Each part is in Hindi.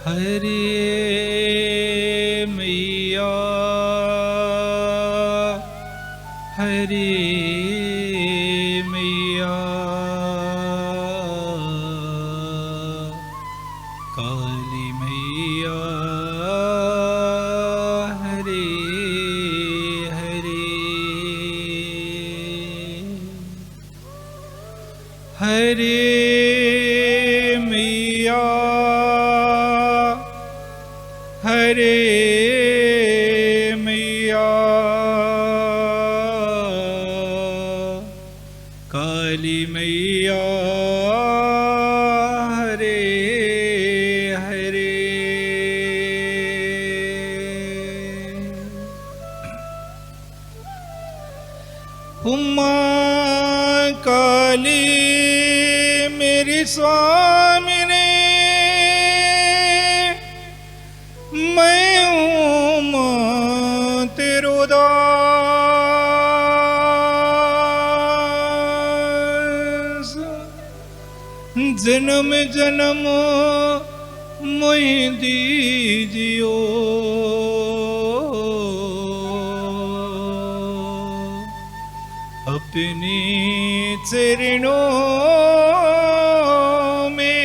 हरे मैया हरे मैया काली मैया हरे हरे हरे मैया हरे मैया काली मैया हरे हरे उमा काली मेरी स्वामिनी मैं हूँ मां तेरो दास जन्म जन्म मोहि दीजियो अपनी चरणों में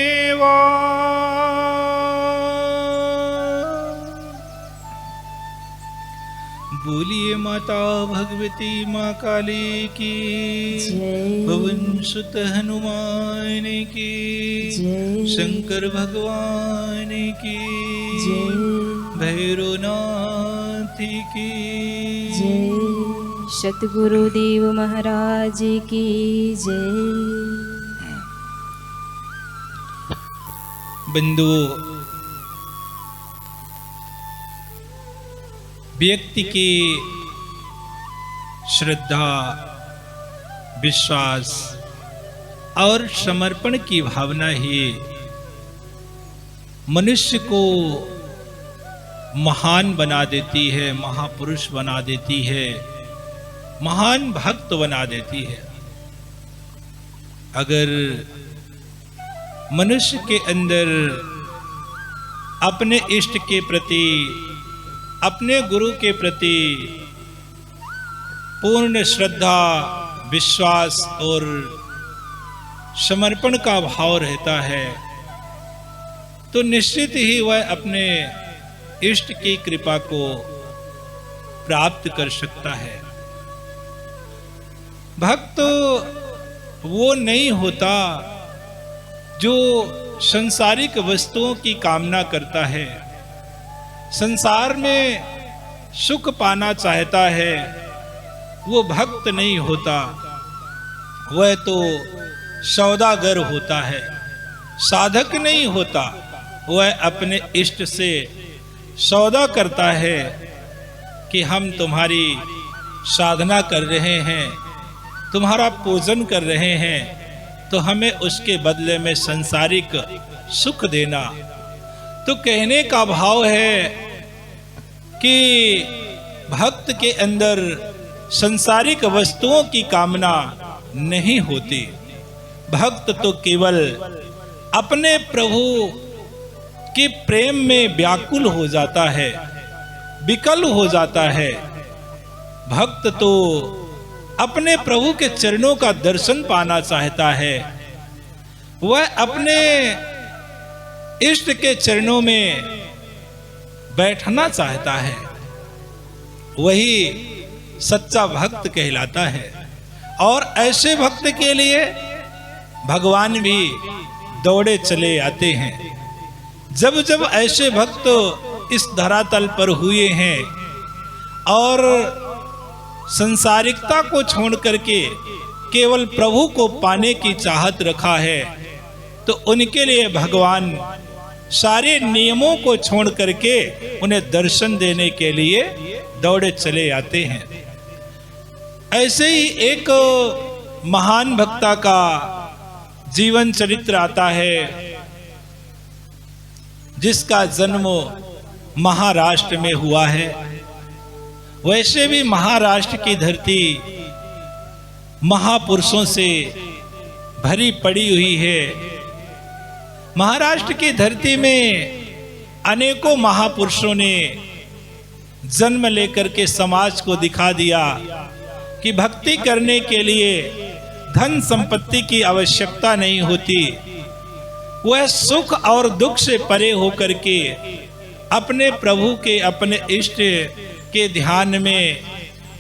बोलिए माता भगवती माँ काली की पवन सुत हनुमान की शंकर भगवान की भैरवनाथ की सतगुरुदेव महाराज की जय। बंधुओं, व्यक्ति की श्रद्धा, विश्वास और समर्पण की भावना ही मनुष्य को महान बना देती है, महापुरुष बना देती है, महान भक्त बना देती है। अगर मनुष्य के अंदर अपने इष्ट के प्रति, अपने गुरु के प्रति पूर्ण श्रद्धा, विश्वास और समर्पण का भाव रहता है तो निश्चित ही वह अपने इष्ट की कृपा को प्राप्त कर सकता है। भक्त वो नहीं होता जो संसारिक वस्तुओं की कामना करता है, संसार में सुख पाना चाहता है, वो भक्त नहीं होता। वह तो सौदागर होता है, साधक नहीं होता। वह अपने इष्ट से सौदा करता है कि हम तुम्हारी साधना कर रहे हैं, तुम्हारा पूजन कर रहे हैं, तो हमें उसके बदले में संसारिक सुख देना। तो कहने का भाव है कि भक्त के अंदर संसारिक वस्तुओं की कामना नहीं होती। भक्त तो केवल अपने प्रभु के प्रेम में व्याकुल हो जाता है, विकल हो जाता है। भक्त तो अपने प्रभु के चरणों का दर्शन पाना चाहता है। वह अपने इष्ट के चरणों में बैठना चाहता है। वही सच्चा भक्त कहलाता है। और ऐसे भक्त के लिए भगवान भी दौड़े चले आते हैं। जब जब ऐसे भक्त इस धरातल पर हुए हैं और संसारिकता को छोड़ करके केवल प्रभु को पाने की चाहत रखा है, तो उनके लिए भगवान सारे नियमों को छोड़ करके उन्हें दर्शन देने के लिए दौड़े चले आते हैं। ऐसे ही एक महान भक्ता का जीवन चरित्र आता है जिसका जन्म महाराष्ट्र में हुआ है। वैसे भी महाराष्ट्र की धरती महापुरुषों से भरी पड़ी हुई है। महाराष्ट्र की धरती में अनेकों महापुरुषों ने जन्म लेकर के समाज को दिखा दिया कि भक्ति करने के लिए धन संपत्ति की आवश्यकता नहीं होती। वह सुख और दुख से परे होकर के अपने प्रभु के, अपने इष्ट के ध्यान में,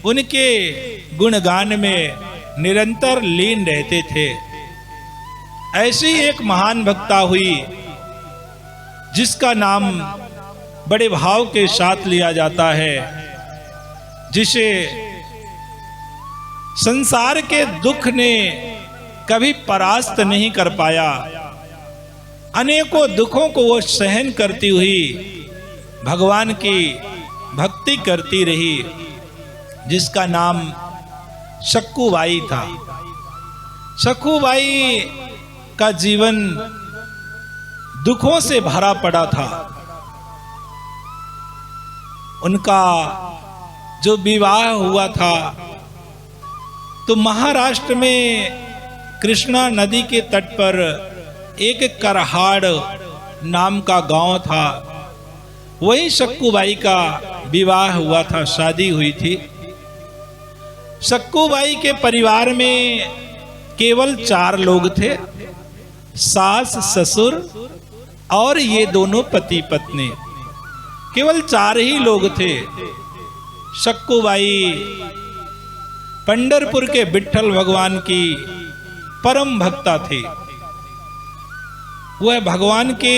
उनके गुणगान में निरंतर लीन रहते थे। ऐसी एक महान भक्ता हुई जिसका नाम बड़े भाव के साथ लिया जाता है, जिसे संसार के दुख ने कभी परास्त नहीं कर पाया। अनेकों दुखों को वो सहन करती हुई भगवान की भक्ति करती रही, जिसका नाम सक्कूबाई था। सक्कूबाई का जीवन दुखों से भरा पड़ा था। उनका जो विवाह हुआ था तो महाराष्ट्र में कृष्णा नदी के तट पर एक करहाड़ नाम का गांव था, वहीं सक्कूबाई का विवाह हुआ था, शादी हुई थी। सक्कूबाई के परिवार में केवल 4 लोग थे, सास, ससुर और ये दोनों पति पत्नी, केवल 4 ही लोग थे। सक्कूबाई पंढरपुर के विठ्ठल भगवान की परम भक्ता थे। वह भगवान के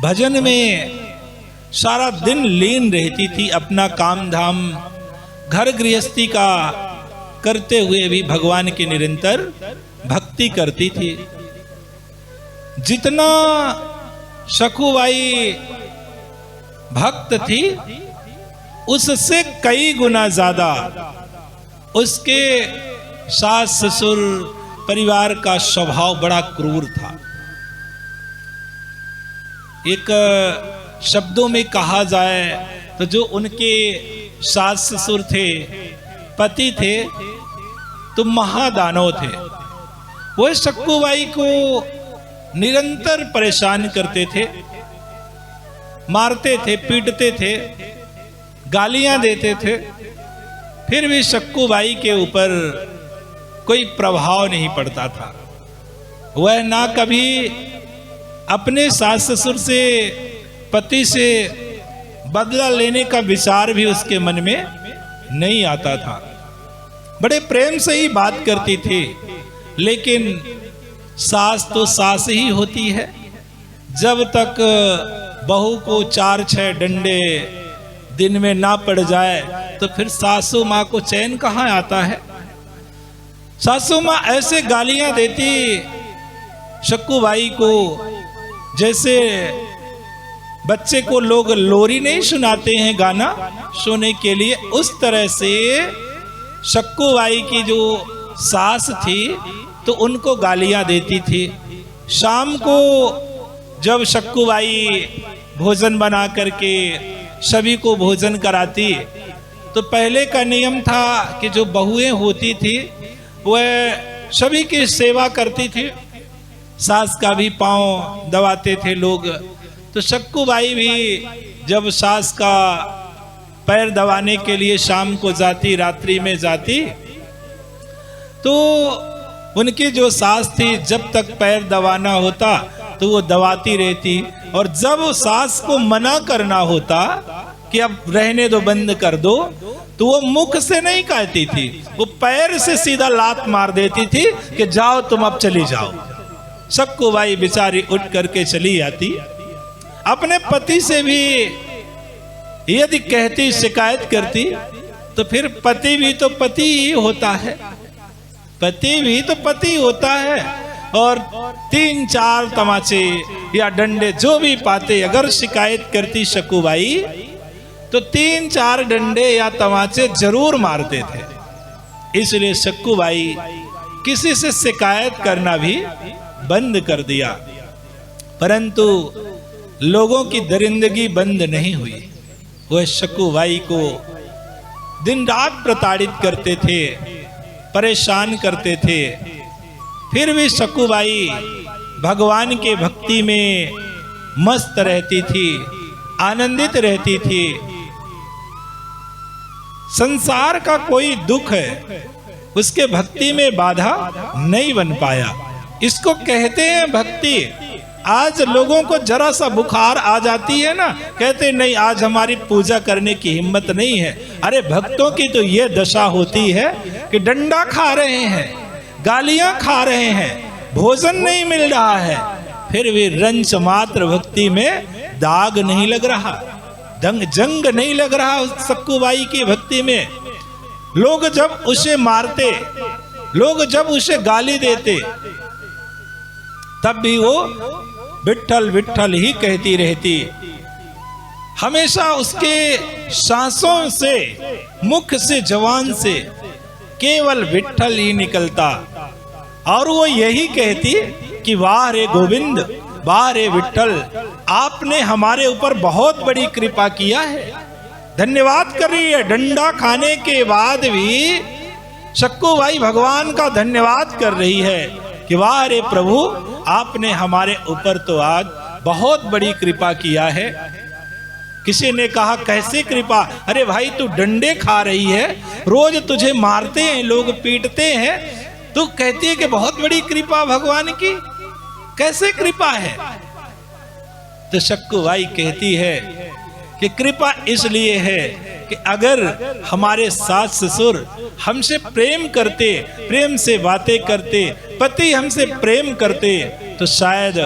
भजन में सारा दिन लीन रहती थी, अपना काम धाम घर गृहस्थी का करते हुए भी भगवान की निरंतर भक्ति करती थी। जितना सक्कूबाई भक्त थी उससे कई गुना ज्यादा उसके सास ससुर परिवार का स्वभाव बड़ा क्रूर था। एक शब्दों में कहा जाए तो जो उनके सास ससुर थे, पति थे, तो महादानव थे। वो सक्कूबाई को निरंतर परेशान करते थे, मारते थे, पीटते थे, गालियां देते थे, फिर भी सक्कूबाई के ऊपर कोई प्रभाव नहीं पड़ता था। वह ना कभी अपने सास ससुर से, पति से बदला लेने का विचार भी उसके मन में नहीं आता था। बड़े प्रेम से ही बात करती थी, लेकिन सास तो सास ही होती है। जब तक बहू को 4-6 डंडे दिन में ना पड़ जाए तो फिर सासू माँ को चैन कहाँ आता है। सासू माँ ऐसे गालियां देती सक्कूबाई को, जैसे बच्चे को लोग लोरी नहीं सुनाते हैं गाना सोने के लिए, उस तरह से सक्कूबाई की जो सास थी तो उनको गालियां देती थी। शाम को जब सक्कूबाई भोजन बना करके सभी को भोजन कराती तो पहले का नियम था कि जो बहुएं होती थी वह सभी की सेवा करती थी, सास का भी पांव दबाते थे लोग। तो सक्कूबाई भी जब सास का पैर दबाने के लिए शाम को जाती, रात्रि में जाती, तो उनकी जो सास थी जब तक पैर दबाना होता तो वो दबाती रहती, और जब सास को मना करना होता कि अब रहने दो, बंद कर दो, तो वो मुख से नहीं कहती थी, वो पैर से सीधा लात मार देती थी कि जाओ तुम अब चली जाओ। सक्कूबाई बेचारी उठ करके चली आती। अपने पति से भी यदि कहती, शिकायत करती, तो फिर पति भी तो पति ही होता है, पति भी तो पति होता है, और 3-4 तमाचे या डंडे जो भी पाते, अगर शिकायत करती सक्कूबाई तो 3-4 डंडे या तमाचे जरूर मारते थे। इसलिए सक्कूबाई किसी से शिकायत करना भी बंद कर दिया। परंतु लोगों की दरिंदगी बंद नहीं हुई। वह सक्कूबाई को दिन रात प्रताड़ित करते थे, परेशान करते थे, फिर भी सक्कूबाई भगवान के भक्ति में मस्त रहती थी, आनंदित रहती थी। संसार का कोई दुख है उसके भक्ति में बाधा नहीं बन पाया। इसको कहते हैं भक्ति। आज लोगों को जरा सा बुखार आ जाती है ना, कहते नहीं आज हमारी पूजा करने की हिम्मत नहीं है। अरे भक्तों की तो ये दशा होती है कि डंडा खा रहे हैं, गालियां खा रहे हैं, भोजन नहीं मिल रहा है, फिर भी रंच मात्र भक्ति में दाग नहीं लग रहा, जंग नहीं लग रहा उस सक्कूबाई की भक्ति में। लोग जब उसे मारते, लोग जब उसे गाली देते, तब भी वो विट्ठल विट्ठल ही कहती रहती। हमेशा उसके सांसों से, मुख से, जवान से केवल विट्ठल ही निकलता और वो यही कहती कि वाह रे गोविंद, वाह रे विट्ठल, आपने हमारे ऊपर बहुत बड़ी कृपा किया है। धन्यवाद कर रही है। डंडा खाने के बाद भी सक्कूबाई भगवान का धन्यवाद कर रही है कि वाह रे प्रभु, आपने हमारे ऊपर तो आज बहुत बड़ी कृपा किया है। किसी ने कहा कैसे कृपा? अरे भाई तू डंडे खा रही है, रोज तुझे मारते हैं लोग, पीटते हैं, तू कहती है कि बहुत बड़ी कृपा भगवान की, कैसे कृपा है? तो सक्कूबाई कहती है कि कृपा इसलिए है कि अगर हमारे सास ससुर हमसे प्रेम करते, प्रेम से बातें करते, पति हमसे प्रेम करते, तो शायद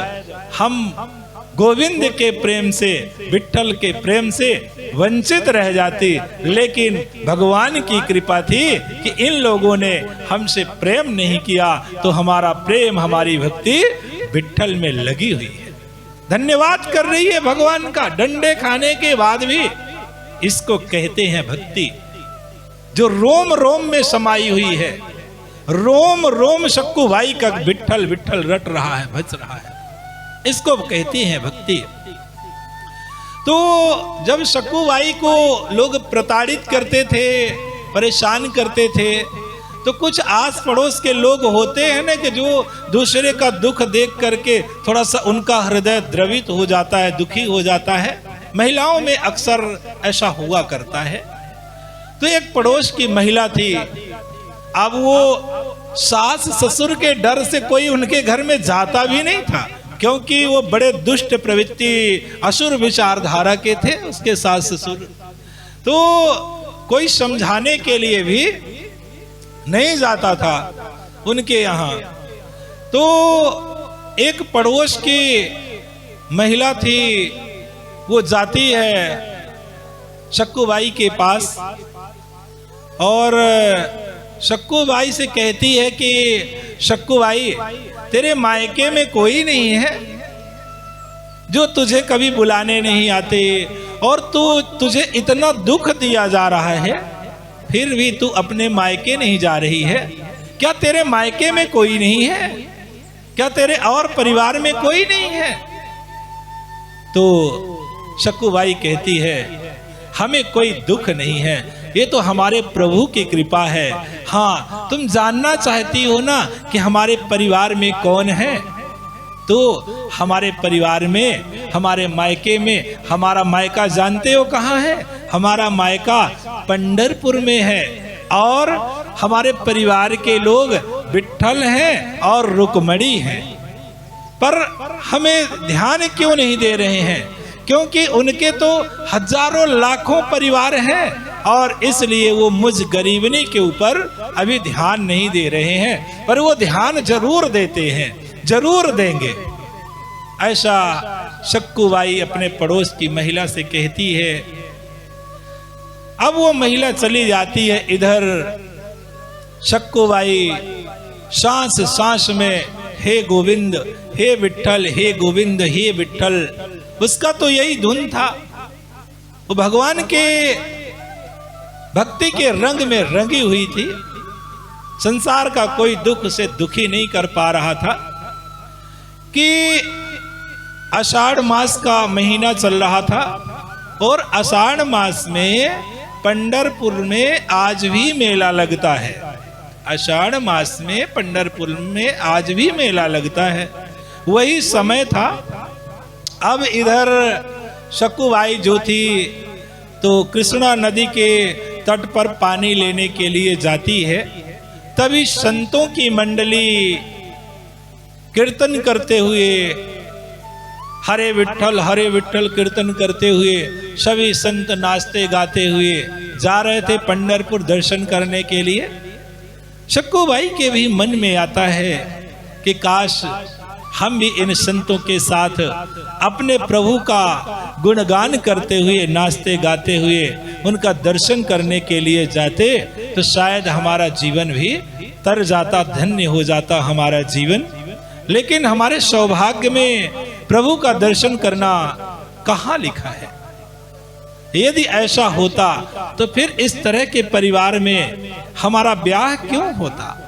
हम गोविंद के प्रेम से, विट्ठल के प्रेम से वंचित रह जाती। लेकिन भगवान की कृपा थी कि इन लोगों ने हमसे प्रेम नहीं किया, तो हमारा प्रेम, हमारी भक्ति विट्ठल में लगी हुई है। धन्यवाद कर रही है भगवान का डंडे खाने के बाद भी। इसको कहते हैं भक्ति, जो रोम रोम में समाई हुई है। रोम रोम सक्कूबाई का विट्ठल विट्ठल रट रहा है, भज रहा है, इसको कहती हैं भक्ति। तो जब सक्कूबाई को लोग प्रताड़ित करते थे, परेशान करते थे, तो कुछ आस पड़ोस के लोग होते हैं ना कि जो दूसरे का दुख देख करके थोड़ा सा उनका हृदय द्रवित हो जाता है, दुखी हो जाता है। महिलाओं में अक्सर ऐसा हुआ करता है। तो एक पड़ोस की महिला थी, अब वो सास ससुर के डर से कोई उनके घर में जाता भी नहीं था, क्योंकि वो बड़े दुष्ट प्रवृत्ति, असुर विचारधारा के थे उसके सास ससुर। तो कोई समझाने के लिए भी नहीं जाता था उनके यहाँ। तो एक पड़ोस की महिला थी, वो जाती है सक्कूबाई के पास और सक्कूबाई से कहती है कि सक्कूबाई, तेरे मायके में कोई नहीं है जो तुझे कभी बुलाने नहीं आते, और तुझे इतना दुख दिया जा रहा है, फिर भी तू अपने मायके नहीं जा रही है। क्या तेरे मायके में कोई नहीं है? क्या तेरे और परिवार में कोई नहीं है? तो सक्कूबाई कहती है, हमें कोई दुख नहीं है, ये तो हमारे प्रभु की कृपा है। हाँ, तुम जानना चाहती हो ना कि हमारे परिवार में कौन है? तो हमारे परिवार में, हमारे मायके में, हमारा मायका जानते हो कहाँ है? हमारा मायका पंढरपुर में है, और हमारे परिवार के लोग विट्ठल हैं और रुक्मणी हैं। पर हमें ध्यान क्यों नहीं दे रहे हैं? क्योंकि उनके तो हजारों लाखों परिवार हैं, और इसलिए वो मुझ गरीबनी के ऊपर अभी ध्यान नहीं दे रहे हैं, पर वो ध्यान जरूर देते हैं, जरूर देंगे। ऐसा सक्कूबाई अपने पड़ोस की महिला से कहती है। अब वो महिला चली जाती है, इधर सक्कूबाई सांस सांस में हे गोविंद, हे विट्ठल, हे गोविंद, हे विट्ठल, उसका तो यही धुन था। वो भगवान के भक्ति के रंग में रंगी हुई थी। संसार का कोई दुख उसे दुखी नहीं कर पा रहा था। कि आषाढ़ मास का महीना चल रहा था, और आषाढ़ मास में पंढरपुर में आज भी मेला लगता है। आषाढ़ मास में पंढरपुर में आज भी मेला लगता है। वही समय था अब इधर शक्कुबाई जो थी तो कृष्णा नदी के तट पर पानी लेने के लिए जाती है। तभी संतों की मंडली कीर्तन करते हुए हरे विठ्ठल कीर्तन करते हुए सभी संत नाचते गाते हुए जा रहे थे पंढरपुर दर्शन करने के लिए। शक्कुबाई के भी मन में आता है कि काश हम भी इन संतों के साथ अपने प्रभु का गुणगान करते हुए नाचते गाते हुए उनका दर्शन करने के लिए जाते, तो शायद हमारा जीवन भी तर जाता, धन्य हो जाता हमारा जीवन। लेकिन हमारे सौभाग्य में प्रभु का दर्शन करना कहाँ लिखा है? यदि ऐसा होता तो फिर इस तरह के परिवार में हमारा ब्याह क्यों होता?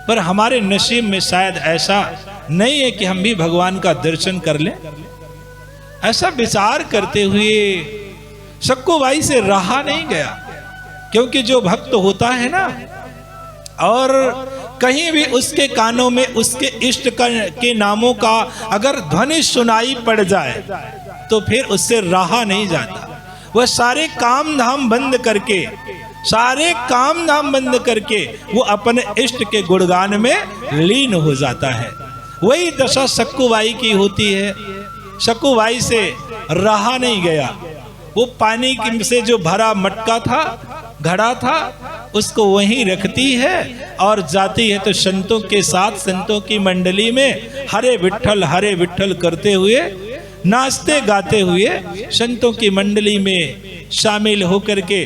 पर हमारे नसीब में शायद ऐसा नहीं है कि हम भी भगवान का दर्शन कर लें। ऐसा विचार करते हुए शक्कुबाई से रहा नहीं गया, क्योंकि जो भक्त होता है ना, और कहीं भी उसके कानों में उसके इष्ट के नामों का अगर ध्वनि सुनाई पड़ जाए तो फिर उससे रहा नहीं जाता। वह सारे काम धाम बंद करके वो अपने इष्ट के गुणगान में लीन हो जाता है। वही दशा शक्कुबाई की होती है। शक्कुबाई से रहा नहीं गया। वो पानी से जो भरा मटका था, घड़ा था, उसको वहीं रखती है और जाती है तो संतों के साथ, संतों की मंडली में हरे विठ्ठल करते हुए, नाचते गाते हुए संतों की मंडली में शामिल होकर के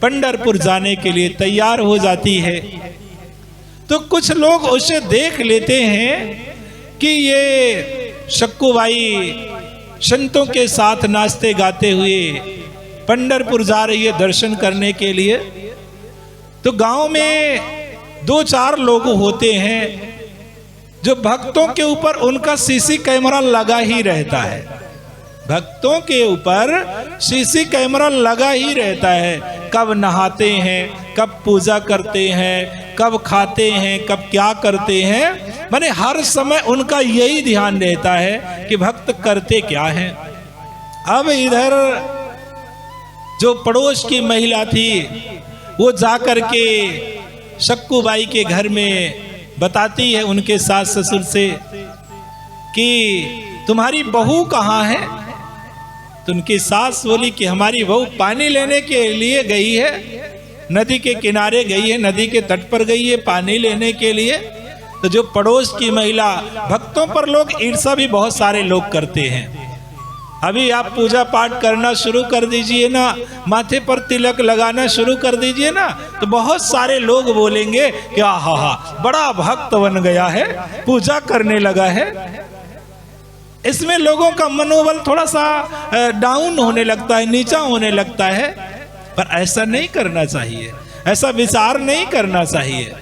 पंढरपुर जाने के लिए तैयार हो जाती है। तो कुछ लोग उसे देख लेते हैं कि ये शक्कुबाई संतों के साथ नाचते गाते हुए पंढरपुर जा रही है दर्शन करने के लिए। तो गांव में 2-4 लोग होते हैं जो भक्तों के ऊपर उनका सीसी कैमरा लगा ही रहता है। भक्तों के ऊपर सीसी कैमरा लगा ही रहता है। कब नहाते हैं, कब पूजा करते हैं, कब खाते हैं, कब क्या करते हैं, माने हर समय उनका यही ध्यान रहता है कि भक्त करते क्या हैं। अब इधर जो पड़ोस की महिला थी वो जाकर के शक्कुबाई के घर में बताती है उनके सास ससुर से कि तुम्हारी बहू कहाँ है? तो उनकी सास बोली कि हमारी बहू पानी लेने के लिए गई है, नदी के किनारे गई है, नदी के तट पर गई है पानी लेने के लिए। तो जो पड़ोस की महिला, भक्तों पर लोग ईर्ष्या भी बहुत सारे लोग करते हैं। अभी आप पूजा पाठ करना शुरू कर दीजिए ना, माथे पर तिलक लगाना शुरू कर दीजिए ना, तो बहुत सारे लोग बोलेंगे कि आहा बड़ा भक्त बन गया है, पूजा करने लगा है। इसमें लोगों का मनोबल थोड़ा सा डाउन होने लगता है, नीचा होने लगता है। पर ऐसा नहीं करना चाहिए, ऐसा विचार नहीं करना चाहिए।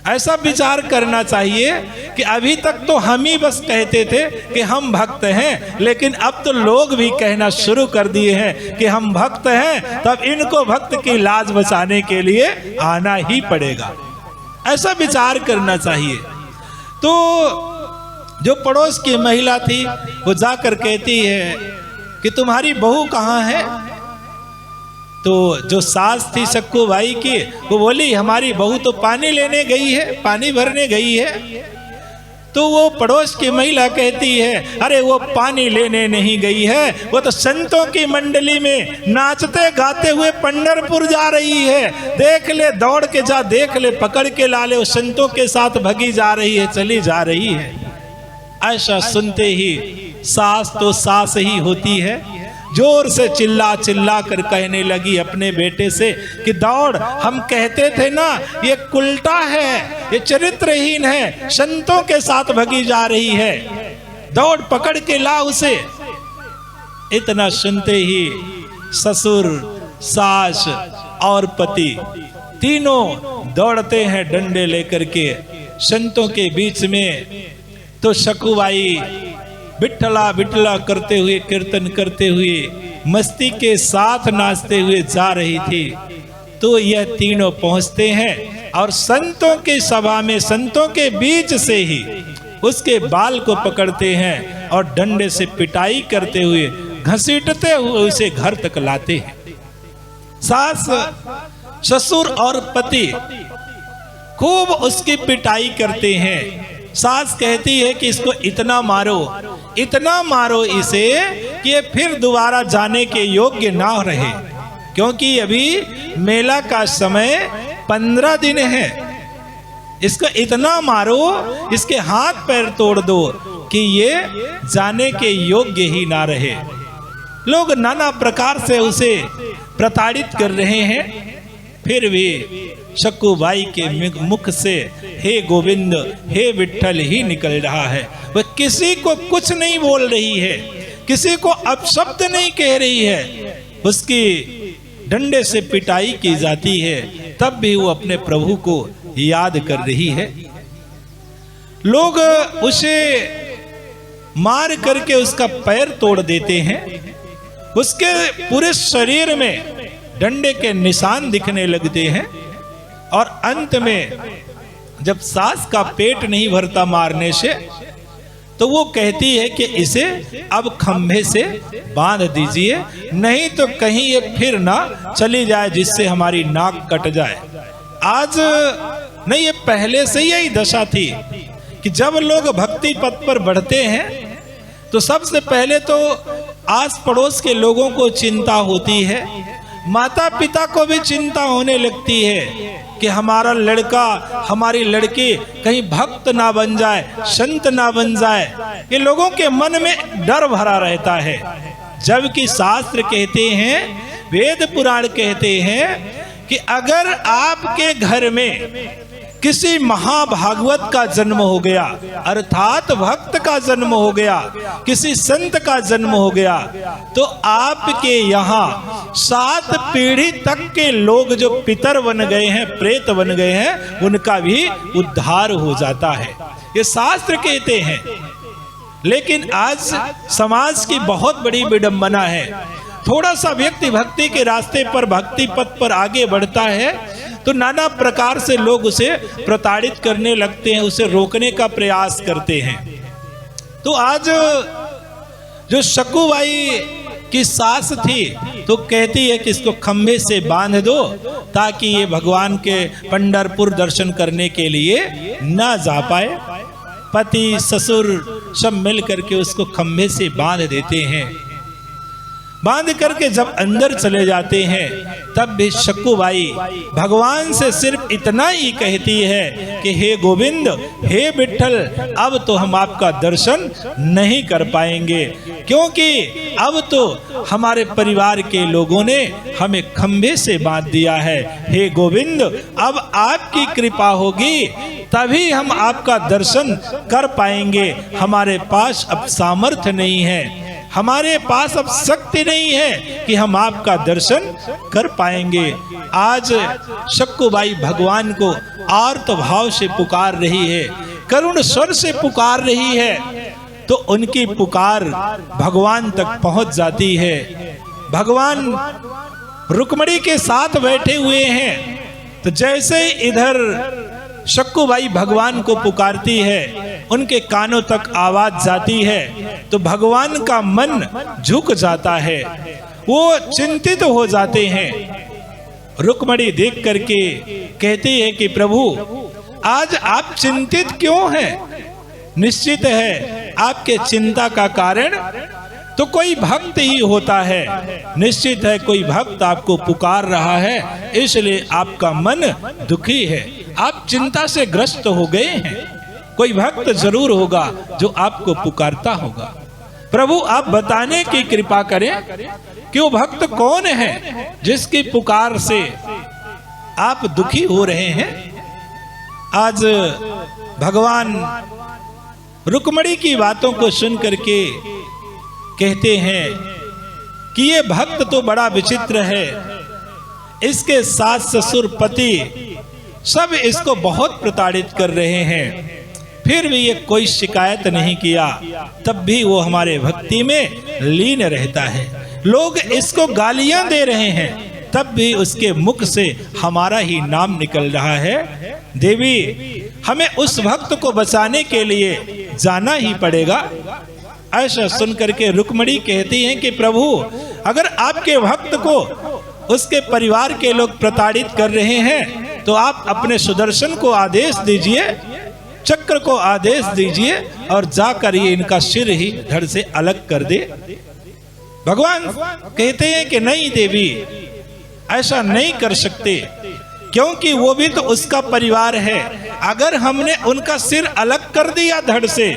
ऐसा विचार करना चाहिए कि अभी तक तो हम ही बस कहते थे कि हम भक्त हैं, लेकिन अब तो लोग भी कहना शुरू कर दिए हैं कि हम भक्त हैं, तब इनको भक्त की लाज बचाने के लिए आना ही पड़ेगा। ऐसा विचार करना चाहिए। तो जो पड़ोस की महिला थी वो जाकर कहती है कि तुम्हारी बहू कहाँ है? तो जो सास थी शक्कुबाई की वो बोली हमारी बहू तो पानी लेने गई है, पानी भरने गई है। तो वो पड़ोस की महिला कहती है अरे वो पानी लेने नहीं गई है, वो तो संतों की मंडली में नाचते गाते हुए पंढरपुर जा रही है। देख ले, दौड़ के जा, देख ले, पकड़ के ला ले, वो संतों के साथ भगी जा रही है, चली जा रही है। ऐसा सुनते ही सास तो सास ही होती है, जोर से चिल्ला चिल्ला कर कहने लगी अपने बेटे से कि दौड़, हम कहते थे ना ये उल्टा है, ये चरित्रहीन है, संतों के साथ भगी जा रही है, दौड़ पकड़ के ला उसे। इतना सुनते ही ससुर, सास और पति तीनों दौड़ते हैं डंडे लेकर के संतों के बीच में। तो शक्कुबाई विठ्ठला विठ्ठला करते हुए, कीर्तन करते हुए, मस्ती के साथ नाचते हुए जा रही थी। तो यह तीनों पहुंचते हैं और संतों की सभा में, संतों के बीच से ही उसके बाल को पकड़ते हैं और डंडे से पिटाई करते हुए, घसीटते हुए उसे घर तक लाते हैं। सास, ससुर और पति खूब उसकी पिटाई करते हैं। सास कहती है कि इसको इतना मारो इसे कि ये फिर दोबारा जाने के योग्य ना रहे, क्योंकि अभी मेला का समय 15 दिन है। इसको इतना मारो, इसके हाथ पैर तोड़ दो कि ये जाने के योग्य ही ना रहे। लोग नाना प्रकार से उसे प्रताड़ित कर रहे हैं, फिर भी शक्कुबाई के मुख से हे गोविंद, हे विठ्ठल ही निकल रहा है। वह किसी को कुछ नहीं बोल रही है, किसी को अपशब्द नहीं कह रही है। उसकी डंडे से पिटाई की जाती है, तब भी वो अपने प्रभु को याद कर रही है। लोग उसे मार करके उसका पैर तोड़ देते हैं, उसके पूरे शरीर में डंडे के निशान दिखने लगते हैं, और अंत में जब सास का पेट नहीं भरता मारने से, तो वो कहती है कि इसे अब खंभे से बांध दीजिए, नहीं तो कहीं ये फिर ना चली जाए जिससे हमारी नाक कट जाए। आज नहीं, ये पहले से यही दशा थी कि जब लोग भक्ति पथ पर बढ़ते हैं तो सबसे पहले तो आस पड़ोस के लोगों को चिंता होती है, माता पिता को भी चिंता होने लगती है कि हमारा लड़का, हमारी लड़की कहीं भक्त ना बन जाए, संत ना बन जाए। ये लोगों के मन में डर भरा रहता है। जबकि शास्त्र कहते हैं, वेद पुराण कहते हैं कि अगर आपके घर में किसी महाभागवत का जन्म हो गया, अर्थात भक्त का जन्म हो गया, किसी संत का जन्म हो गया, तो आपके यहाँ 7 पीढ़ी तक के लोग जो पितर बन गए हैं, प्रेत बन गए हैं, उनका भी उद्धार हो जाता है। ये शास्त्र कहते हैं। लेकिन आज समाज की बहुत बड़ी विडंबना है। थोड़ा सा व्यक्ति भक्ति के रास्ते पर, भक्ति पथ पर आगे बढ़ता है तो नाना प्रकार से लोग उसे प्रताड़ित करने लगते हैं, उसे रोकने का प्रयास करते हैं। तो आज जो शक्कुबाई की सास थी तो कहती है कि इसको खंभे से बांध दो ताकि ये भगवान के पंढरपुर दर्शन करने के लिए ना जा पाए। पति ससुर सब मिल करके उसको खंभे से बांध देते हैं। बांध करके जब अंदर चले जाते हैं तब भी शक्कुबाई भगवान से सिर्फ इतना ही कहती है कि हे गोविंद, हे विठ्ठल, अब तो हम आपका दर्शन नहीं कर पाएंगे, क्योंकि अब तो हमारे परिवार के लोगों ने हमें खंभे से बांध दिया है। हे गोविंद, अब आपकी कृपा होगी तभी हम आपका दर्शन कर पाएंगे। हमारे पास अब सामर्थ्य नहीं है, हमारे पास अब शक्ति नहीं है कि हम आपका दर्शन कर पाएंगे। आज शक्कुबाई भगवान को आर्त भाव से पुकार रही है, करुण स्वर से पुकार रही है, तो उनकी पुकार भगवान तक पहुंच जाती है। भगवान रुक्मिणी के साथ बैठे हुए हैं, तो जैसे इधर शक्कुबाई भगवान को पुकारती है, उनके कानों तक आवाज जाती है तो भगवान का मन झुक जाता है, वो चिंतित हो जाते हैं। रुक्मिणी देख करके कहती है कि प्रभु, आज आप चिंतित क्यों हैं? निश्चित है आपके चिंता का कारण तो कोई भक्त ही होता है। निश्चित है कोई भक्त आपको पुकार रहा है, इसलिए आपका मन दुखी है, आप चिंता से ग्रस्त हो गए हैं। कोई भक्त जरूर होगा जो आपको पुकारता होगा। प्रभु आप बताने की कृपा करें कि वो भक्त कौन है जिसकी पुकार से आप दुखी हो रहे हैं। आज भगवान रुक्मिणी की बातों को सुन करके कहते हैं कि ये भक्त तो बड़ा विचित्र है, इसके सास ससुर पति सब इसको बहुत प्रताड़ित कर रहे हैं, फिर भी ये कोई शिकायत नहीं किया, तब भी वो हमारे भक्ति में लीन रहता है। लोग इसको गालियां दे रहे हैं, तब भी उसके मुख से हमारा ही नाम निकल रहा है। देवी, हमें उस भक्त को बचाने के लिए जाना ही पड़ेगा। ऐसा सुनकर के रुक्मिणी कहती हैं कि प्रभु, अगर आपके भक्त को उसके परिवार के लोग प्रताड़ित कर रहे हैं तो आप अपने सुदर्शन को आदेश दीजिए, चक्र को आदेश दीजिए और जाकर ये इनका सिर ही धड़ से अलग कर दे। भगवान कहते हैं कि नहीं देवी, ऐसा नहीं कर सकते, क्योंकि वो भी तो उसका परिवार है। अगर हमने उनका सिर अलग कर दिया धड़ से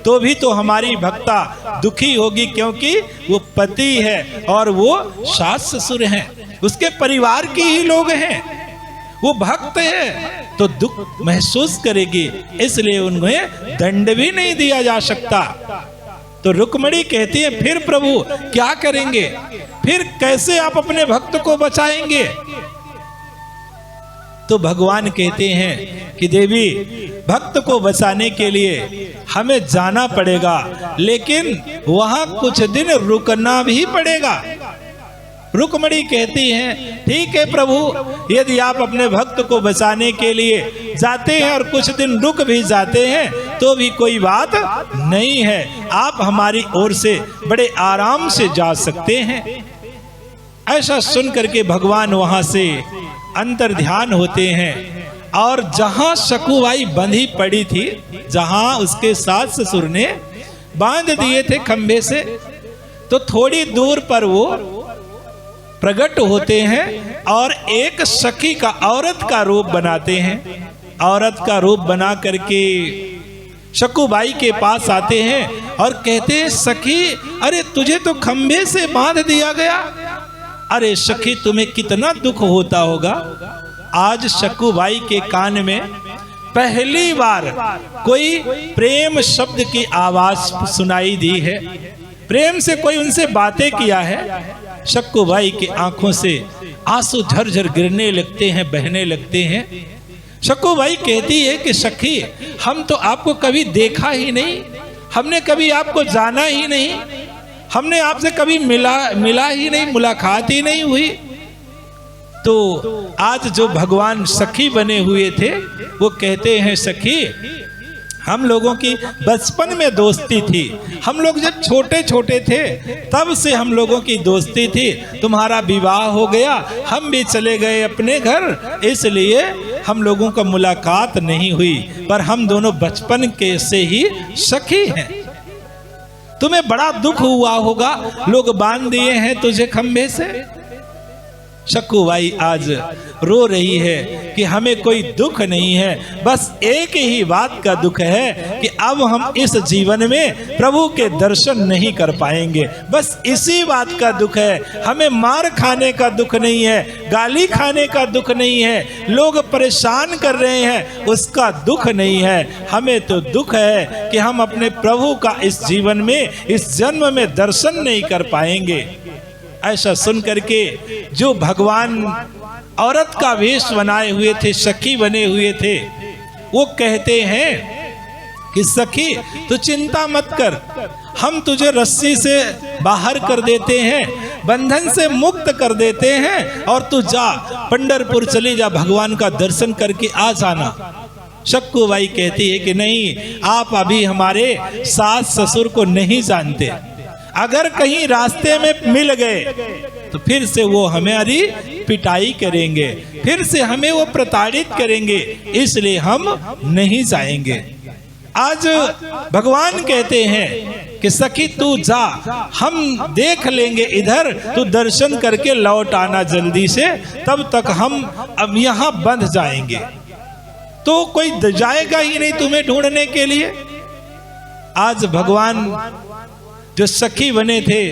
तो भी तो हमारी भक्ता दुखी होगी, क्योंकि वो पति है और वो सास ससुर हैं, उसके परिवार के ही लोग हैं, वो भक्त है तो दुख महसूस करेगी, इसलिए उन्हें दंड भी नहीं दिया जा सकता। तो रुक्मिणी कहती है, फिर प्रभु क्या करेंगे, फिर कैसे आप अपने भक्त को बचाएंगे? तो भगवान कहते हैं कि देवी, भक्त को बचाने के लिए हमें जाना पड़ेगा, लेकिन वहां कुछ दिन रुकना भी पड़ेगा। रुक्मिणी कहती हैं, ठीक है प्रभु, यदि आप अपने भक्त को बचाने के लिए जाते हैं और कुछ दिन रुक भी जाते हैं तो भी कोई बात नहीं है, आप हमारी ओर से बड़े आराम से जा सकते हैं। ऐसा सुनकर के भगवान वहां से अंतर ध्यान होते हैं और जहां शकुबाई बंधी पड़ी थी, जहां उसके सास ससुर ने बांध दिए थे खंभे से, तो थोड़ी दूर पर वो प्रकट होते हैं और एक सखी का, औरत का रूप बनाते हैं। औरत का रूप बना करके शकुबाई के पास आते हैं और कहते हैं, सखी, अरे तुझे तो खंभे से बांध दिया गया। अरे सखी, तुम्हें कितना दुख होता होगा। आज शकुबाई के कान में पहली बार कोई प्रेम शब्द की आवाज सुनाई दी है, प्रेम से कोई उनसे बातें किया है। शकुबाई की आंखों से आंसू झरझर गिरने लगते हैं, बहने लगते हैं। शकुबाई कहती है कि सखी, हम तो आपको कभी देखा ही नहीं, हमने कभी आपको जाना ही नहीं, हमने आपसे कभी मिला ही नहीं, मुलाकात ही नहीं हुई। तो आज जो भगवान सखी बने हुए थे वो कहते हैं, सखी, हम लोगों की बचपन में दोस्ती थी, हम लोग जब छोटे छोटे थे तब से हम लोगों की दोस्ती थी, तुम्हारा विवाह हो गया, हम भी चले गए अपने घर, इसलिए हम लोगों का मुलाकात नहीं हुई, पर हम दोनों बचपन के से ही सखी हैं। तुम्हें बड़ा दुख हुआ होगा, लोग बांध दिए हैं तुझे खंभे से। शकुबाई आज रो रही है कि हमें कोई दुख नहीं है, बस एक ही बात का दुख है कि अब हम इस जीवन में प्रभु के दर्शन नहीं कर पाएंगे, बस इसी बात का दुख है। हमें मार खाने का दुख नहीं है, गाली खाने का दुख नहीं है, लोग परेशान कर रहे हैं उसका दुख नहीं है। हमें तो दुख है कि हम अपने प्रभु का इस जीवन में, इस जन्म में दर्शन नहीं कर पाएंगे। ऐसा सुन करके जो भगवान औरत का वेश बनाए हुए थे, सखी बने हुए थे, वो कहते हैं कि सखी, तू चिंता मत कर, हम तुझे रस्सी से बाहर कर देते हैं, बंधन से मुक्त कर देते हैं, और तू जा पंढरपुर चली जा, भगवान का दर्शन करके आ जाना। शकुबाई कहती है कि नहीं, आप अभी हमारे सास ससुर को नहीं जानते, अगर कहीं रास्ते में मिल गए तो फिर से वो हमारी पिटाई करेंगे, फिर से हमें वो प्रताड़ित करेंगे, इसलिए हम नहीं जाएंगे। आज भगवान कहते हैं कि सखी तू जा, हम देख लेंगे इधर, तू दर्शन करके लौट आना जल्दी से, तब तक हम अब यहाँ बंध जाएंगे। तो कोई जाएगा ही नहीं तुम्हें ढूंढने के लिए। आज भगवान जो सखी बने थे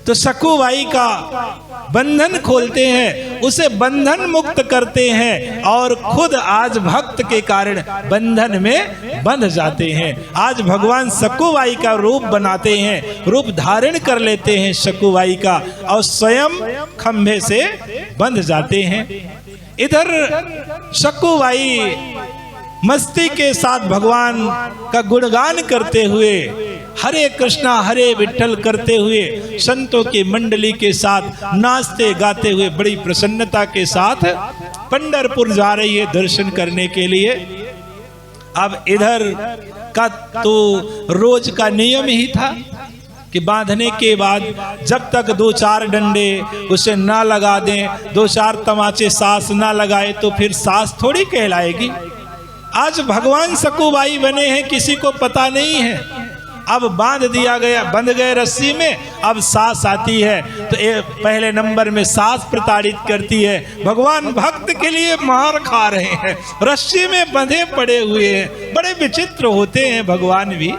तो शकुबाई का बंधन खोलते हैं, उसे बंधन मुक्त करते हैं और खुद आज भक्त के कारण बंधन में बंध जाते हैं। आज भगवान शकुबाई का रूप बनाते हैं, रूप धारण कर लेते हैं शकुबाई का, और स्वयं खंभे से बंध जाते हैं। इधर शकुबाई मस्ती के साथ भगवान का गुणगान करते हुए हरे कृष्णा हरे विठ्ठल करते हुए संतों की मंडली के साथ नाचते गाते हुए बड़ी प्रसन्नता के साथ पंढरपुर जा रही है दर्शन करने के लिए। अब इधर का तो रोज का नियम ही था कि बांधने के बाद जब तक 2-4 डंडे उसे ना लगा दें, 2-4 तमाचे सास ना लगाए तो फिर सास थोड़ी कहलाएगी। आज भगवान सकुबाई बने हैं, किसी को पता नहीं है। अब बांध दिया गया, बंध गए रस्सी में, अब सास आती है तो पहले नंबर में सास प्रताड़ित करती है। भगवान भक्त के लिए मार खा रहे हैं, रस्सी में बंधे पड़े हुए हैं। बड़े विचित्र होते हैं भगवान भी,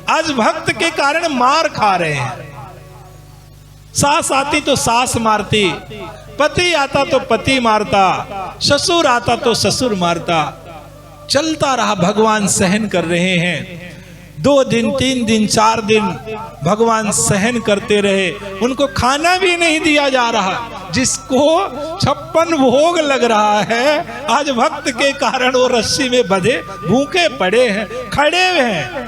आज भक्त के कारण मार खा रहे हैं। सास आती तो सास मारती, पति आता तो पति मारता, ससुर आता तो ससुर मारता। चलता रहा, भगवान सहन कर रहे हैं। 2 दिन 3 दिन 4 दिन भगवान सहन करते रहे, उनको खाना भी नहीं दिया जा रहा। जिसको 56 भोग लग रहा है, आज भक्त के कारण वो रस्सी में बंधे भूखे पड़े हैं, खड़े हैं,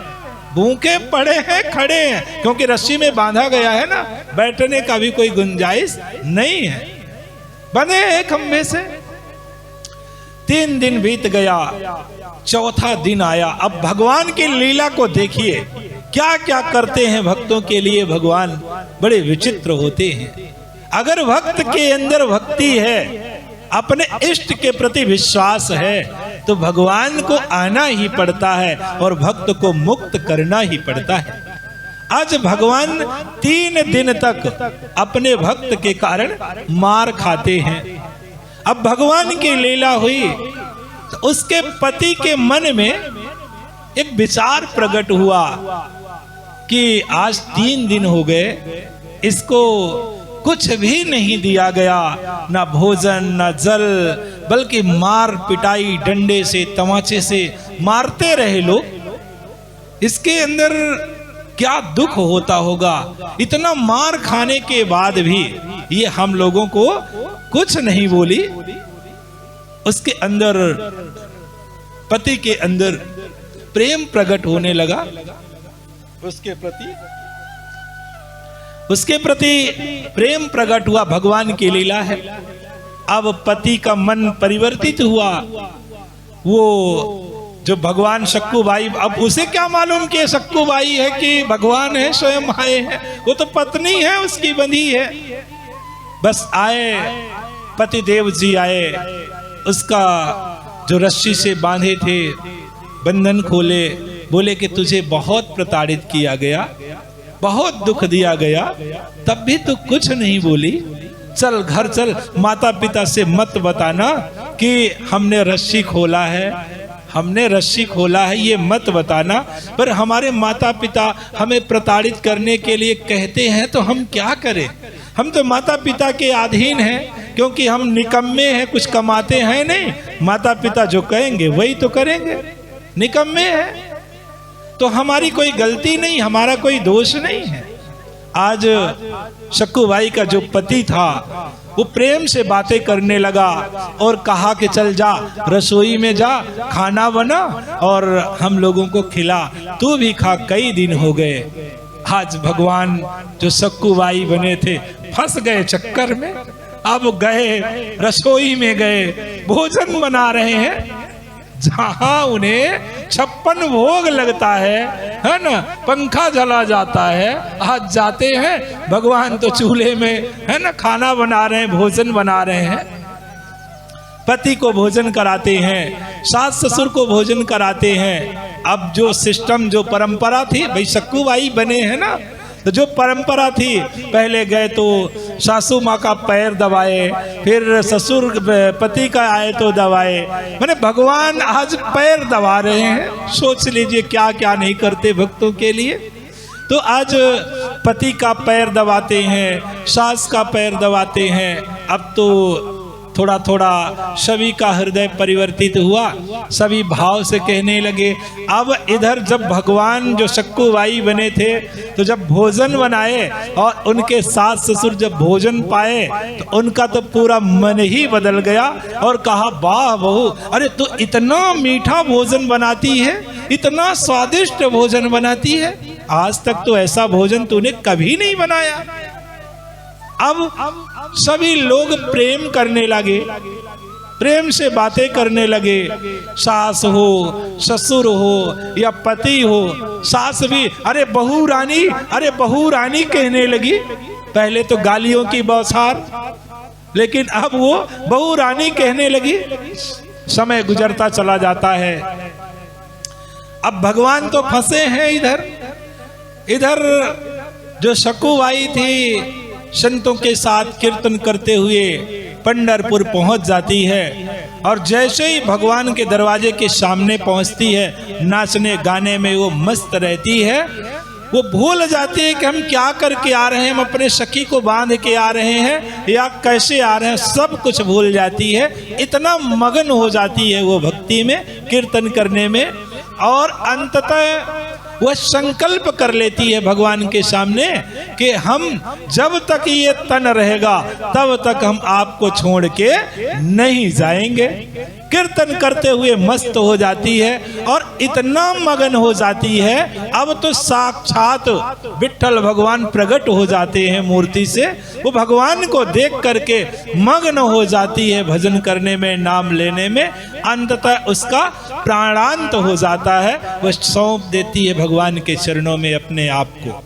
भूखे पड़े हैं, खड़े हैं, क्योंकि रस्सी में बांधा गया है ना, बैठने का भी कोई गुंजाइश नहीं है, बंधे हैं खंभे से। 3 दिन बीत गया, चौथा दिन आया। अब भगवान की लीला को देखिए, क्या क्या करते हैं भक्तों के लिए भगवान, बड़े विचित्र होते हैं। अगर भक्त के अंदर भक्ति है, अपने इष्ट के प्रति विश्वास है, तो भगवान को आना ही पड़ता है और भक्त को मुक्त करना ही पड़ता है। आज भगवान 3 दिन तक अपने भक्त के कारण मार खाते हैं। अब भगवान की लीला हुई तो उसके पति के मन में एक विचार प्रकट हुआ कि आज 3 दिन हो गए, इसको कुछ भी नहीं दिया गया, ना भोजन ना जल, बल्कि मार पिटाई, डंडे से तमाचे से मारते रहे लोग। इसके अंदर क्या दुख होता होगा, इतना मार खाने के बाद भी ये हम लोगों को कुछ नहीं बोली। उसके अंदर, पति के अंदर प्रेम प्रकट होने लगा, उसके प्रति प्रेम प्रकट हुआ। भगवान की लीला है। अब पति का मन परिवर्तित हुआ। वो जो भगवान सक्कुबाई, अब उसे क्या मालूम कि सक्कुबाई है कि भगवान है, स्वयं आए हैं, वो तो पत्नी है उसकी बंधी है। बस आए, पति देव जी आए, उसका जो रस्सी से बांधे थे बंधन खोले, बोले कि तुझे बहुत प्रताड़ित किया गया, बहुत दुख दिया गया, तब भी तू कुछ नहीं बोली। चल घर चल, माता पिता से मत बताना कि हमने रस्सी खोला है, हमने रस्सी खोला है, ये मत बताना। पर हमारे माता पिता हमें प्रताड़ित करने के लिए कहते हैं तो हम क्या करें? हम तो माता पिता के अधीन हैं, क्योंकि हम निकम्मे हैं, कुछ कमाते हैं नहीं। माता पिता जो कहेंगे वही तो करेंगे, निकम्मे हैं। तो हमारी कोई गलती नहीं, हमारा कोई दोष नहीं है। आज सक्कुबाई का जो पति था वो प्रेम से बातें करने लगा और कहा कि चल जा, रसोई में जा, खाना बना और हम लोगों को खिला, तू भी खा, कई दिन हो गए। आज भगवान जो सक्कुबाई बने थे फंस गए चक्कर में। अब गए, रसोई में गए, भोजन बना रहे हैं, जहां उन्हें 56 भोग लगता है ना, पंखा जला जाता है। आज जाते हैं, भगवान तो चूल्हे में है ना खाना बना रहे हैं, भोजन बना रहे हैं। पति को भोजन कराते हैं, सास ससुर को भोजन कराते हैं। अब जो सिस्टम, जो परंपरा थी, भाई सक्कुबाई बने हैं ना, तो जो परंपरा थी, पहले गए तो सासू माँ का पैर दबाए, फिर ससुर पति का आए तो दबाए। मैंने भगवान आज पैर दबा रहे हैं। सोच लीजिए क्या क्या नहीं करते भक्तों के लिए। तो आज पति का पैर दबाते हैं, सास का पैर दबाते हैं। अब तो थोड़ा थोड़ा सभी का हृदय परिवर्तित हुआ, सभी भाव से कहने लगे। अब इधर जब भगवान जो सक्कुबाई बने थे, तो जब भोजन बनाए और उनके सास ससुर जब भोजन पाए, तो उनका तो पूरा मन ही बदल गया और कहा, वाह बहू, अरे तू इतना मीठा भोजन बनाती है, इतना स्वादिष्ट भोजन बनाती है। आज तक तो ऐसा भोजन तूने कभी नहीं बनाया। अब सभी लोग प्रेम करने लगे, प्रेम से बातें करने लगे। सास हो, ससुर हो या पति हो, सास भी अरे बहू रानी, अरे बहू रानी कहने लगी। पहले तो गालियों की बौछार, लेकिन अब वो बहू रानी कहने लगी। समय गुजरता चला जाता है। अब भगवान तो फंसे हैं इधर जो शकुबाई थी संतों के साथ कीर्तन करते हुए पंढरपुर पहुंच जाती है, और जैसे ही भगवान के दरवाजे के सामने पहुंचती है, नाचने गाने में वो मस्त रहती है। वो भूल जाती है कि हम क्या करके आ रहे हैं, हम अपने सखी को बांध के आ रहे हैं या कैसे आ रहे हैं, सब कुछ भूल जाती है। इतना मगन हो जाती है वो भक्ति में, कीर्तन करने में, और अंततः वह संकल्प कर लेती है भगवान के सामने कि हम जब तक ये तन रहेगा तब तक हम आपको छोड़ के नहीं जाएंगे। कीर्तन करते हुए मस्त हो जाती है और इतना मगन हो जाती है, अब तो साक्षात विठ्ठल भगवान प्रकट हो जाते हैं मूर्ति से। वो भगवान को देख करके मग्न हो जाती है भजन करने में, नाम लेने में। अंततः उसका प्राणांत हो जाता है, वह सौंप देती है भगवान के चरणों में अपने आप को।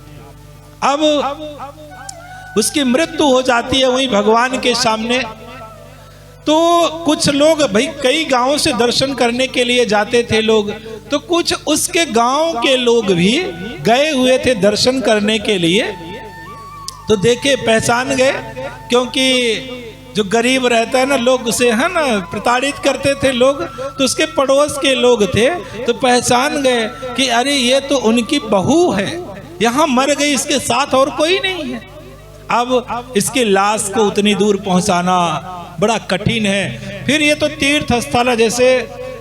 अब उसकी मृत्यु हो जाती है वहीं भगवान के सामने। तो कुछ लोग भाई कई गांवों से दर्शन करने के लिए जाते थे लोग, तो कुछ उसके गांव के लोग भी गए हुए थे दर्शन करने के लिए। तो देखे, पहचान गए, क्योंकि जो गरीब रहता है ना, लोग उसे है ना प्रताड़ित करते थे लोग, तो उसके पड़ोस के लोग थे, तो पहचान गए कि अरे ये तो उनकी बहू है, यहाँ मर गई, इसके साथ और कोई नहीं है। अब इसकी लाश को उतनी दूर पहुंचाना बड़ा कठिन है। फिर ये तो तीर्थ स्थल है, जैसे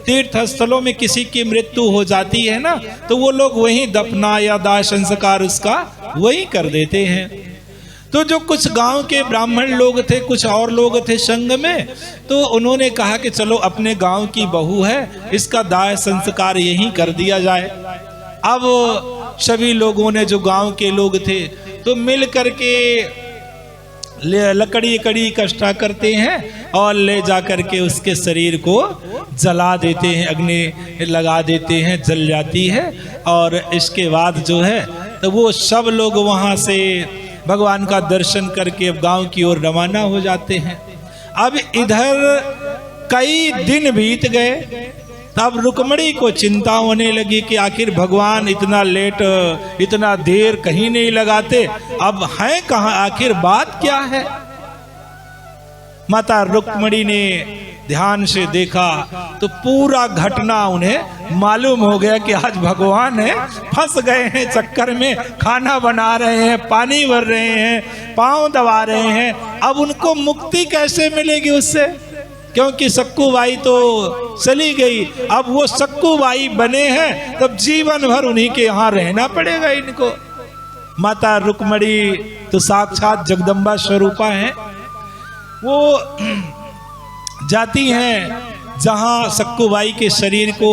तीर्थ स्थलों में किसी की मृत्यु हो जाती है ना, तो वो लोग वहीं दफना या दाह संस्कार उसका वहीं कर देते हैं। तो जो कुछ गांव के ब्राह्मण लोग थे, कुछ और लोग थे संग में, तो उन्होंने कहा कि चलो अपने गांव की बहू है, इसका दाह संस्कार यहीं कर दिया जाए। अब सभी लोगों ने, जो गांव के लोग थे, तो मिल करके लकड़ी इकट्ठा करते हैं और ले जा करके उसके शरीर को जला देते हैं, अग्नि लगा देते हैं, जल जाती है। और इसके बाद जो है तो वो सब लोग वहाँ से भगवान का दर्शन करके अब गांव की ओर रवाना हो जाते हैं। अब इधर कई दिन बीत गए, तब रुक्मणी को चिंता होने लगी कि आखिर भगवान इतना लेट, इतना देर कहीं नहीं लगाते, अब हैं कहाँ, आखिर बात क्या है। माता रुक्मणी ने ध्यान से देखा तो पूरा घटना उन्हें मालूम हो गया कि आज भगवान है, फंस गए हैं चक्कर में, खाना बना रहे हैं, पानी भर रहे हैं, पांव दबा रहे हैं। अब उनको मुक्ति कैसे मिलेगी उससे, क्योंकि सक्कूबाई तो चली गई। अब वो सक्कूबाई बने हैं, तब जीवन भर उन्हीं के यहाँ रहना पड़ेगा इनको। माता रुक्मणी तो साक्षात जगदम्बा स्वरूपा हैं। वो जाती हैं जहाँ सक्कूबाई के शरीर को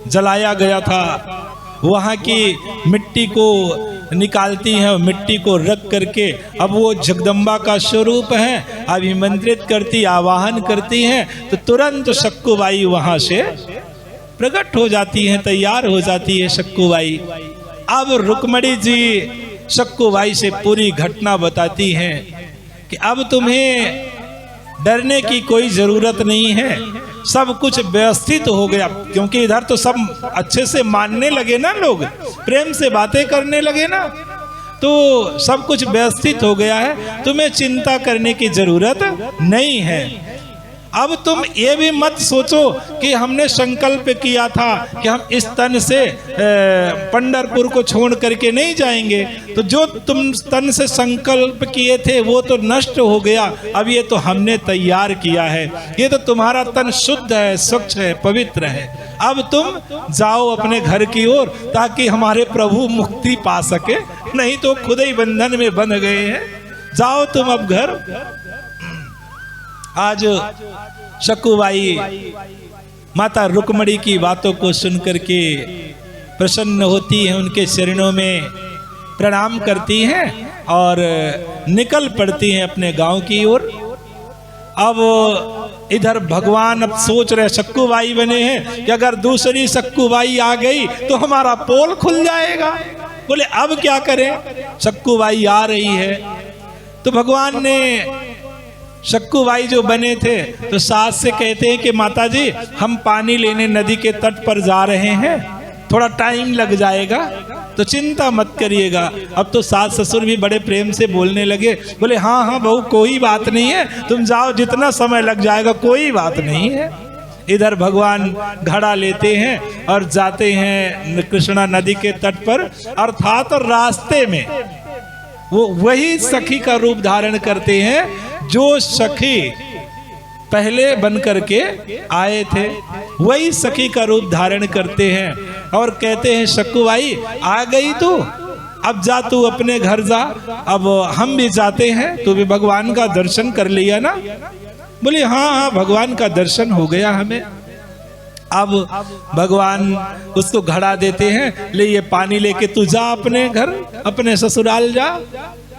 जलाया गया था, वहाँ की मिट्टी को निकालती हैं, मिट्टी को रख करके अब वो जगदम्बा का स्वरूप है, अभिमंत्रित करती, आवाहन करती हैं, तो तुरंत सक्कूबाई वहाँ से प्रकट हो जाती हैं, तैयार हो जाती है सक्कूबाई। अब रुक्मणी जी सक्कूबाई से पूरी घटना बताती हैं कि अब तुम्हें डरने की कोई जरूरत नहीं है, सब कुछ व्यवस्थित हो गया। क्योंकि इधर तो सब अच्छे से मानने लगे ना, लोग प्रेम से बातें करने लगे ना, तो सब कुछ व्यवस्थित हो गया है, तुम्हें चिंता करने की जरूरत नहीं है। अब तुम ये भी मत सोचो कि हमने संकल्प किया था कि हम इस तन से पंढरपुर को छोड़ करके नहीं जाएंगे, तो जो तुम तन से संकल्प किए थे वो तो नष्ट हो गया, अब ये तो हमने तैयार किया है, ये तो तुम्हारा तन शुद्ध है, स्वच्छ है, पवित्र है। अब तुम जाओ अपने घर की ओर, ताकि हमारे प्रभु मुक्ति पा सके, नहीं तो खुद ही बंधन में बंध गए हैं। जाओ तुम अब घर। आज सक्कूबाई माता रुक्मणी की बातों को सुन करके प्रसन्न होती हैं, उनके चरणों में प्रणाम करती हैं और निकल पड़ती हैं अपने गांव की ओर। अब इधर भगवान अब सोच रहे, सक्कूबाई बने हैं कि अगर दूसरी सक्कूबाई आ गई तो हमारा पोल खुल जाएगा। बोले अब क्या करें, सक्कूबाई आ रही है। तो भगवान ने सक्कूबाई जो बने थे तो सास से कहते हैं कि माता जी हम पानी लेने नदी के तट पर जा रहे हैं, थोड़ा टाइम लग जाएगा तो चिंता मत करिएगा। अब तो सास ससुर भी बड़े प्रेम से बोलने लगे, बोले हाँ हाँ बहू कोई बात नहीं है, तुम जाओ, जितना समय लग जाएगा कोई बात नहीं है। इधर भगवान घड़ा लेते हैं और जाते हैं कृष्णा नदी के तट पर। अर्थात रास्ते में वो वही सखी का रूप धारण करते हैं जो सखी पहले बन करके आए थे, वही सखी का रूप धारण करते हैं और कहते हैं सक्कूबाई आ गई तू, अब जा तू अपने घर जा, अब हम भी जाते हैं, तू भी भगवान का दर्शन कर लिया ना। बोले हाँ हाँ भगवान का दर्शन हो गया हमें। अब भगवान उसको घड़ा देते हैं, ले ये पानी लेके तू जा अपने घर, अपने ससुराल जा।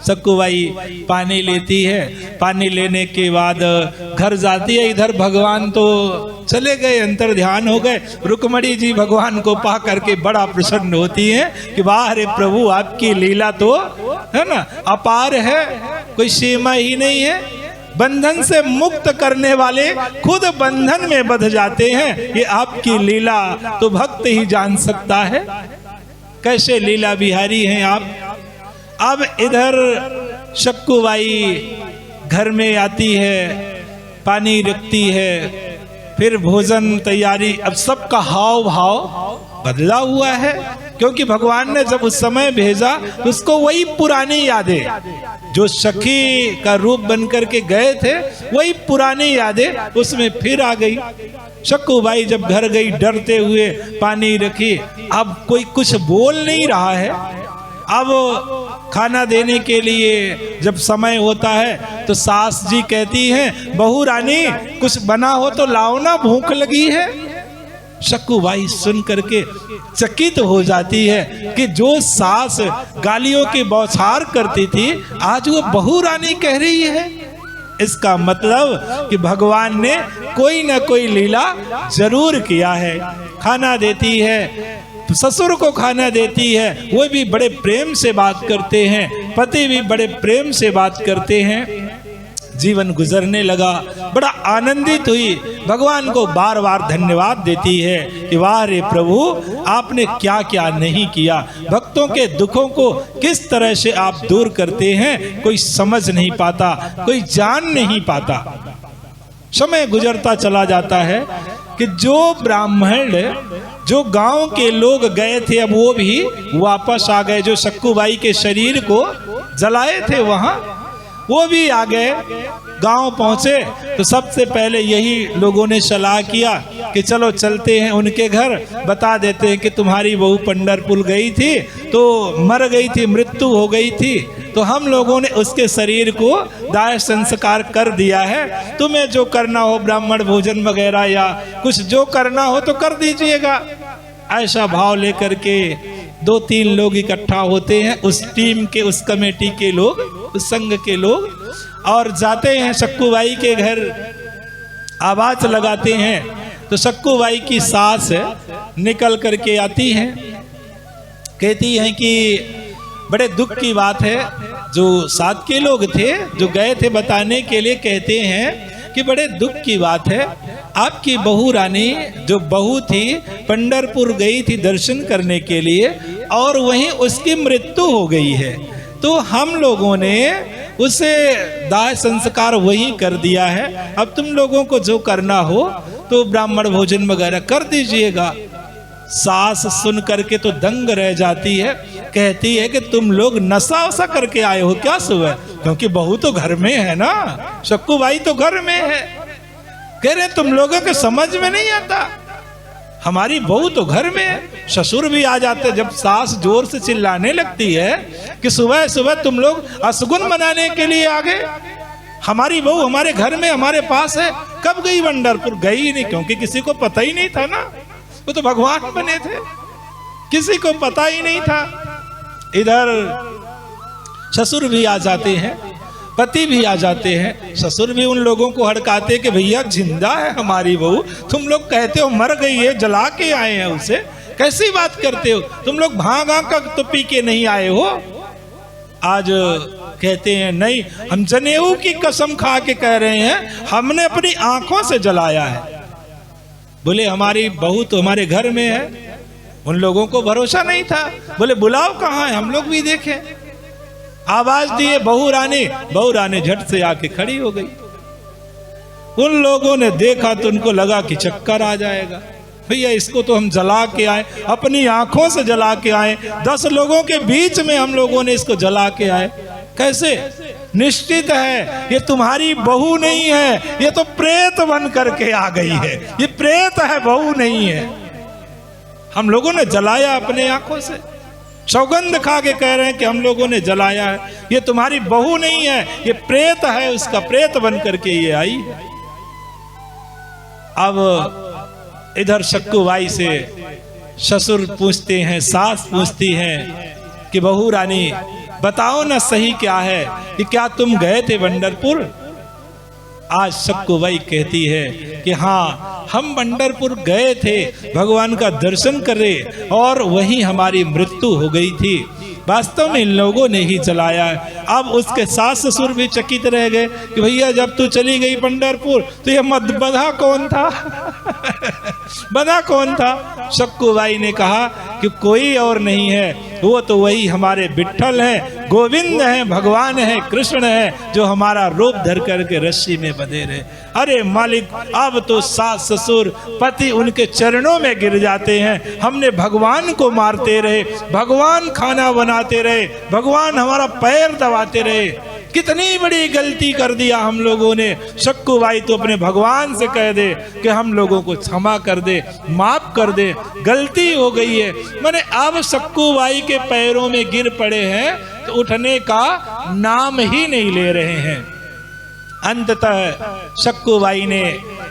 सक्कूबाई पानी लेती है, पानी लेने के बाद घर जाती है। इधर भगवान तो चले गए, अंतर ध्यान हो गए। रुक्मणी जी भगवान को पा करके बड़ा प्रसन्न होती हैं कि वाह रे प्रभु आपकी लीला तो है ना अपार है, कोई सीमा ही नहीं है। बंधन से मुक्त करने वाले खुद बंधन में बंध जाते हैं, ये आपकी लीला तो भक्त ही जान सकता है। कैसे लीला बिहारी हैं आप। अब इधर सक्कूबाई घर में आती है, पानी रखती है, फिर भोजन तैयारी। अब सबका हाव भाव बदला हुआ है, क्योंकि भगवान ने जब उस समय भेजा तो उसको वही पुरानी यादें जो सखी का रूप बनकर के गए थे, वही पुरानी यादें उसमें फिर आ गई। सक्कूबाई जब घर गई डरते हुए पानी रखी, अब कोई कुछ बोल नहीं रहा है। अब खाना देने के लिए जब समय होता है तो सास जी कहती हैं बहू रानी कुछ बना हो तो लाओ ना, भूख लगी है। सक्कूबाई सुन करके चकित हो जाती है कि जो सास गालियों की बौछार करती थी आज वो बहू रानी कह रही है। इसका मतलब कि भगवान ने कोई ना कोई लीला जरूर किया है। खाना देती है, ससुर को खाना देती है, वो भी बड़े प्रेम से बात करते हैं, पति भी बड़े प्रेम से बात करते हैं। जीवन गुजरने लगा, बड़ा आनंदित हुई, भगवान को बार बार धन्यवाद देती है कि वाह रे प्रभु आपने क्या क्या नहीं किया, भक्तों के दुखों को किस तरह से आप दूर करते हैं, कोई समझ नहीं पाता, कोई जान नहीं पाता। समय गुजरता चला जाता है कि जो ब्राह्मण जो गांव के लोग गए थे अब वो भी वापस आ गए, जो सक्कूबाई के शरीर को जलाए थे वहां वो भी आ गए। गांव पहुंचे तो सबसे पहले यही लोगों ने सलाह किया कि चलो चलते हैं उनके घर, बता देते हैं कि तुम्हारी बहू पंढरपुर गई थी तो मर गई थी, मृत्यु हो गई थी, तो हम लोगों ने उसके शरीर को दाह संस्कार कर दिया है, तुम्हें जो करना हो ब्राह्मण भोजन वगैरह या कुछ जो करना हो तो कर दीजिएगा। ऐसा भाव लेकर के 2-3 लोग इकट्ठा होते हैं, उस टीम के, उस कमेटी के लोग, उस संघ के लोग, और जाते हैं सक्कूबाई के घर। आवाज लगाते हैं तो सक्कूबाई की सास निकल करके आती हैं, कहती हैं कि बड़े दुख की बात है। जो साथ के लोग थे जो गए थे बताने के लिए, कहते हैं कि बड़े दुख की बात है, आपकी बहू रानी जो बहू थी पंढरपुर गई थी दर्शन करने के लिए और वहीं उसकी मृत्यु हो गई है, तो हम लोगों ने उसे दाह संस्कार वहीं कर दिया है। अब तुम लोगों को जो करना हो तो ब्राह्मण भोजन वगैरह कर दीजिएगा। सास सुन करके तो दंग रह जाती है, कहती है कि तुम लोग नशा वसा करके आए हो क्या सुबह, क्योंकि बहू तो घर में है ना, सक्कूबाई तो घर में है। कह रहे तुम लोगों के समझ में नहीं आता, हमारी बहू तो घर में है। ससुर भी आ जाते जब सास जोर से चिल्लाने लगती है कि सुबह सुबह तुम लोग असगुन मनाने के लिए आ गए, हमारी बहू हमारे घर में हमारे पास है, कब गई पंढरपुर? गई नहीं, क्योंकि किसी को पता ही नहीं था ना, वो तो भगवान बने थे। किसी को पता ही नहीं था। इधर ससुर भी आ जाते हैं, पति भी आ जाते हैं। ससुर भी उन लोगों को हड़काते कि भैया जिंदा है हमारी बहू, तुम लोग कहते हो मर गई है, जला के आए हैं उसे, कैसी बात करते हो, तुम लोग भांगा का तो पी के नहीं आए हो। आज कहते हैं नहीं, हम जनेऊ की कसम खा के कह रहे हैं, हमने अपनी आंखों से जलाया है। बोले हमारी बहू तो हमारे घर में है। उन लोगों को भरोसा नहीं था। बोले बुलाओ कहाँ है, हम लोग भी देखें। आवाज दिए बहू रानी झट से आके खड़ी हो गई। उन लोगों ने देखा तो उनको लगा कि चक्कर आ जाएगा। भैया इसको तो हम जला के आए, अपनी आंखों से जला के आए, 10 लोगों के बीच में हम लोगों ने इसको जला के आए। कैसे? निश्चित है ये तुम्हारी बहू नहीं है, ये तो प्रेत बन करके आ गई है, ये प्रेत है, बहू नहीं है। हम लोगों ने जलाया अपने आंखों से, सौगंध खा के कह रहे हैं कि हम लोगों ने जलाया है, ये तुम्हारी बहू नहीं है, ये प्रेत है, उसका प्रेत बन करके ये आई है। अब इधर शक्कुबाई से ससुर पूछते हैं, सास पूछती है कि बहू रानी बताओ ना सही क्या है, कि क्या तुम गए थे पंढरपुर? आज शक्कुबाई कहती है कि हाँ हम पंढरपुर गए थे, भगवान का दर्शन करे और वहीं हमारी मृत्यु हो गई थी। वास्तव में इन लोगों ने ही जलाया है। अब उसके सास ससुर भी चकित रह गए कि भैया जब तू चली गई पंढरपुर तो ये बधा कौन था? बधा कौन था? शक्कुबाई ने कहा कि कोई और नहीं है, वो तो वही हमारे विठ्ठल हैं, गोविंद हैं, भगवान हैं, कृष्ण हैं, जो हमारा रूप धर करके रस्सी में बंधे रहे। अरे मालिक, अब तो सास ससुर पति उनके चरणों में गिर जाते हैं। हमने भगवान को मारते रहे, भगवान खाना बनाते रहे, भगवान हमारा पैर दबाते रहे, कितनी बड़ी गलती कर दिया हम लोगों ने। शक्कुबाई तो अपने भगवान से कह दे कि हम लोगों को क्षमा कर दे, माफ कर दे, गलती हो गई है। मैंने अब शक्कुबाई के पैरों में गिर पड़े हैं तो उठने का नाम ही नहीं ले रहे हैं। अंततः शक्कुबाई ने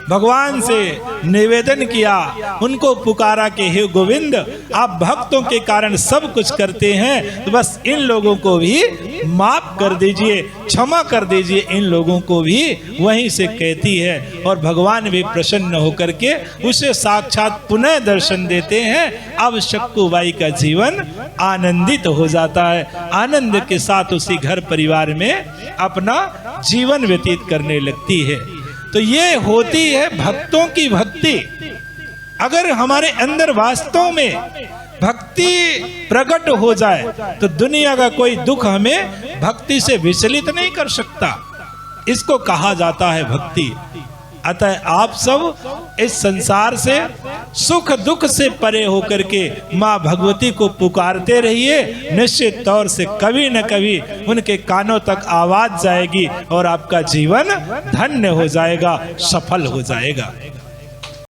भगवान से निवेदन किया, उनको पुकारा कि हे गोविंद, आप भक्तों के कारण सब कुछ करते हैं, तो बस इन लोगों को भी माफ कर दीजिए, क्षमा कर दीजिए, इन लोगों को भी। वहीं से कहती है और भगवान भी प्रसन्न होकर के उसे साक्षात पुनः दर्शन देते हैं। अब शक्कुबाई का जीवन आनंदित हो जाता है, आनंद के साथ उसी घर परिवार में अपना जीवन व्यतीत करने लगती है। तो ये होती है भक्तों की भक्ति। अगर हमारे अंदर वास्तव में भक्ति प्रकट हो जाए तो दुनिया का कोई दुख हमें भक्ति से विचलित नहीं कर सकता। इसको कहा जाता है भक्ति। अतः आप सब इस संसार से सुख दुख से परे होकर के माँ भगवती को पुकारते रहिए। निश्चित तौर से कभी न कभी उनके कानों तक आवाज जाएगी और आपका जीवन धन्य हो जाएगा, सफल हो जाएगा।